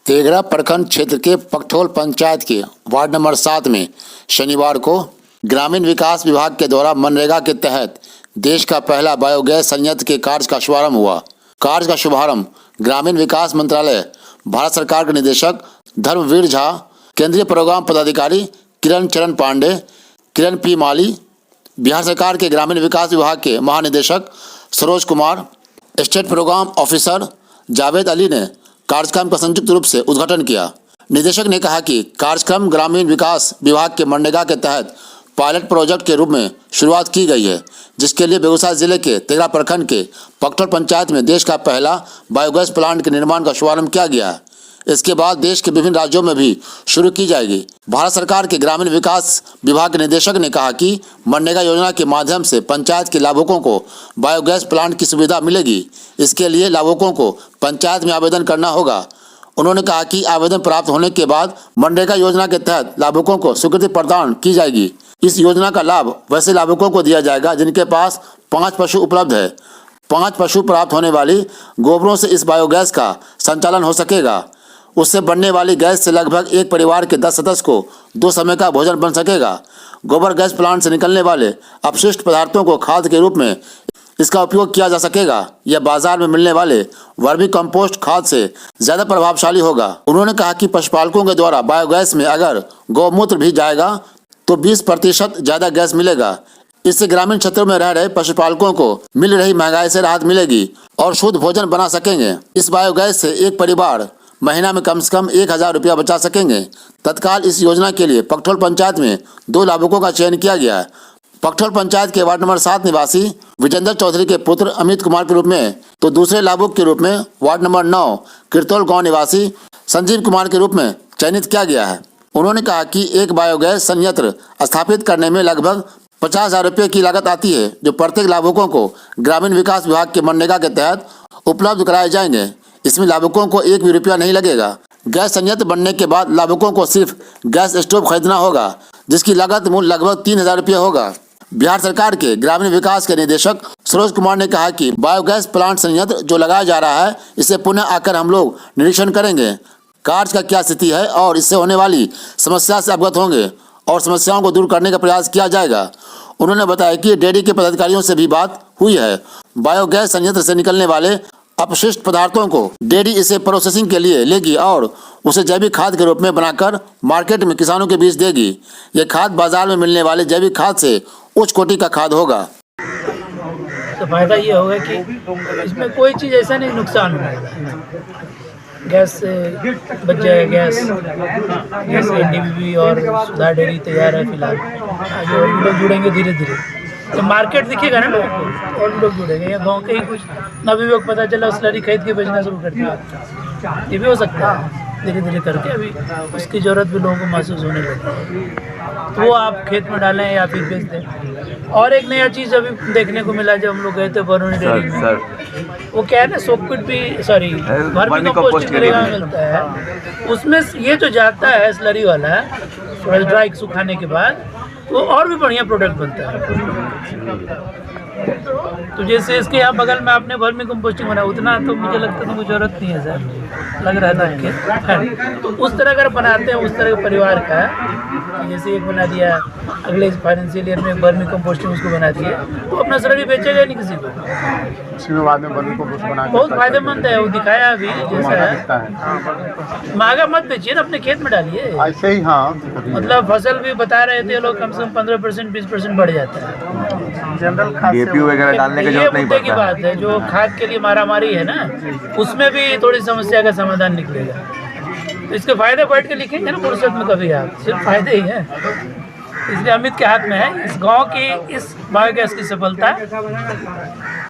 तेघड़ा प्रखंड क्षेत्र के पकठोल पंचायत के वार्ड नंबर 7 में शनिवार को ग्रामीण विकास विभाग के द्वारा मनरेगा के तहत देश का पहला बायोगैस संयंत्र के कार्य का शुभारंभ हुआ। कार्य का शुभारंभ ग्रामीण विकास मंत्रालय, भारत सरकार के निदेशक धर्मवीर झा, केंद्रीय प्रोग्राम पदाधिकारी किरण चरण पांडे, किरण पी माली, बिहार सरकार के ग्रामीण विकास विभाग के महानिदेशक Saroj Kumar, state program officer Javed Ali ने कार्यक्रम का संयुक्त रूप से उद्घाटन किया। निदेशक ने कहा कि कार्यक्रम ग्रामीण विकास विभाग के मनरेगा के तहत पायलट प्रोजेक्ट के रूप में शुरुआत की गई है, जिसके लिए बेगूसराय जिले के तेघड़ा प्रखंड के पकठोल पंचायत में देश का पहला बायोगैस प्लांट के निर्माण का शुभारंभ किया गया है। इसके बाद देश के विभिन्न राज्यों में भी शुरू की जाएगी। भारत सरकार के ग्रामीण विकास विभाग के निदेशक ने कहा कि मनरेगा योजना के माध्यम से पंचायत के लाभुकों को बायोगैस प्लांट की सुविधा मिलेगी। इसके लिए लाभुकों को पंचायत में आवेदन करना होगा। उन्होंने कहा कि आवेदन प्राप्त होने के बाद मनरेगा योजना के तहत लाभुकों को स्वीकृति प्रदान की जाएगी। इस योजना का लाभ वैसे लाभुकों को दिया जाएगा जिनके पास 5 पशु उपलब्ध है। 5 पशु प्राप्त होने वाली गोबरों से इस बायोगैस का संचालन हो सकेगा। उससे बनने वाली गैस से लगभग एक परिवार के 10 सदस्य को 2 समय का भोजन बन सकेगा। गोबर गैस प्लांट से निकलने वाले अपशिष्ट पदार्थों को खाद के रूप में इसका उपयोग किया जा सकेगा। यह बाजार में मिलने वाले वर्मी कंपोस्ट खाद से ज्यादा प्रभावशाली होगा। उन्होंने कहा कि पशुपालकों के द्वारा बायोगैस में अगर गौमूत्र भी जाएगा तो 20% ज्यादा गैस मिलेगा। इससे ग्रामीण क्षेत्रों में रह रहे पशुपालकों को मिल रही महंगाई से राहत मिलेगी और शुद्ध भोजन बना सकेंगे। इस बायोगैस से एक परिवार महीना में कम से कम 1000 रुपया बचा सकेंगे। तत्काल इस योजना के लिए पकठोल पंचायत में 2 लाभुकों का चयन किया गया है। पकठोल पंचायत के वार्ड नंबर 7 निवासी विजेंद्र चौधरी के पुत्र अमित कुमार के रूप में, तो दूसरे लाभुक के रूप में वार्ड नंबर 9 किरतौल गांव निवासी संजीव कुमार के रूप में चयनित किया गया है। उन्होंने कहा कि एक बायोगैस संयंत्र स्थापित करने में लगभग 50,000 रुपये की लागत आती है, जो प्रत्येक लाभुकों को ग्रामीण विकास विभाग के मनरेगा के तहत उपलब्ध कराए जाएंगे। इसमें लाभुकों को 1 भी रुपया नहीं लगेगा। गैस संयंत्र बनने के बाद लाभुकों को सिर्फ गैस स्टोव खरीदना होगा, जिसकी लागत मूल्य लगभग 3000 रुपये होगा। बिहार सरकार के ग्रामीण विकास के निदेशक सरोज कुमार ने कहा कि बायोगैस प्लांट संयंत्र जो लगाया जा रहा है, इसे पुनः आकर हम लोग निरीक्षण करेंगे, कार्य का क्या स्थिति है और इससे होने वाली समस्या से अवगत होंगे और समस्याओं को दूर करने का प्रयास किया जाएगा। उन्होंने बताया कि डेयरी के पदाधिकारियों से भी बात हुई है। बायोगैस संयंत्र से निकलने वाले अपशिष्ट पदार्थों को डेयरी इसे प्रोसेसिंग के लिए लेगी और उसे जैविक खाद के रूप में बनाकर मार्केट में किसानों के बीच देगी। यह खाद बाजार में मिलने वाले जैविक खाद से उच्च कोटि का खाद होगा। तो फायदा ये होगा कि इसमें कोई चीज़ ऐसा नहीं नुकसान होगा। गैस से बच जाएगा। गैस एनडीबीबी और सुधार डेयरी तैयार है फिलहाल। जो लोग जुड़ेंगे धीरे धीरे तो मार्केट दिखेगा ना लोगों को और लोग जुड़ेंगे। या गाँव के ही कुछ नवयुवक पता चला स्लरी खरीद के बेचना शुरू कर दिया, ये भी हो सकता है। धीरे धीरे करके अभी उसकी ज़रूरत भी लोगों को महसूस होने लगती है, तो वो आप खेत में डालें या फिर बेच दें। और एक नया चीज़ अभी देखने को मिला, जब हम लोग गए थे बरौनी डेयरी में, वो क्या है ना, सोकपिट भी वर्मी कंपोस्ट मनरेगा में मिलता है। उसमें ये जो जाता है स्लरी वाला थोड़ा ड्राई सुखाने के बाद, वो और भी बढ़िया प्रोडक्ट बनता है। तो जैसे इसके यहाँ बगल में आपने वर्मी कंपोस्टिंग बना, उतना तो मुझे लगता है तो जरूरत नहीं है सर, लग रहा था। तो उस तरह अगर बनाते हैं उस तरह के परिवार का, जैसे एक बना दिया, अगले फाइनेंशियल ईयर में वर्मी कंपोस्टिंग उसको बना दिया, तो अपना स्लरी बेचेगा नहीं किसी को। बाद में वर्मी कंपोस्ट बना बहुत फायदेमंद है, वो दिखाया अभी जैसा है। महंगा मत बेचिए ना, अपने खेत में डालिए ऐसे ही। हाँ, मतलब फसल भी बता रहे थे लोग, कम से कम 15% 20% बढ़ जाता है। जनरल खाद वगैरह डालने की जरूरत नहीं पड़ता। की बात है, जो खाद के लिए मारामारी है ना, उसमें भी थोड़ी समस्या का समाधान निकलेगा। तो इसके फायदे बैठ के लिखेंगे ना फुर्सत में कभी, आप सिर्फ फायदे ही हैं। इसलिए अमित के हाथ में है इस गांव की, इस बायोगैस की सफलता।